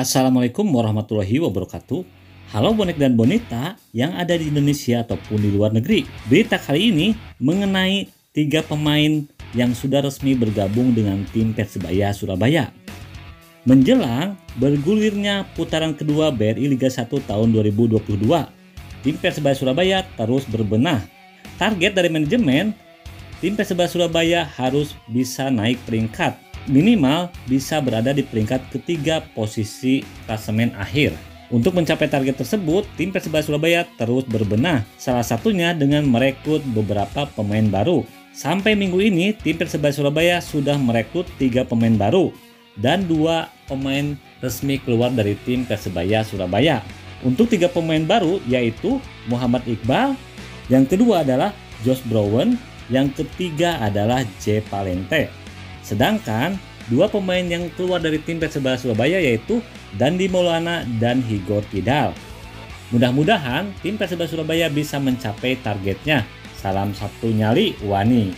Assalamualaikum warahmatullahi wabarakatuh. Halo bonek dan bonita yang ada di Indonesia ataupun di luar negeri. Berita kali ini mengenai 3 pemain yang sudah resmi bergabung dengan tim Persebaya Surabaya. Menjelang bergulirnya putaran kedua BRI Liga 1 tahun 2022, tim Persebaya Surabaya terus berbenah. Target dari manajemen, tim Persebaya Surabaya harus bisa naik peringkat, minimal bisa berada di peringkat ketiga posisi klasemen akhir. Untuk mencapai target tersebut, tim Persebaya Surabaya terus berbenah, salah satunya dengan merekrut beberapa pemain baru. Sampai minggu ini, tim Persebaya Surabaya sudah merekrut 3 pemain baru dan 2 pemain resmi keluar dari tim Persebaya Surabaya. Untuk 3 pemain baru yaitu Muhammad Iqbal, yang kedua adalah Josh Brown, yang ketiga adalah J Palente. Sedangkan 2 pemain yang keluar dari tim Persebaya Surabaya yaitu Dandi Maulana dan Igor Tidal. Mudah-mudahan tim Persebaya Surabaya bisa mencapai targetnya. Salam satu nyali Wani.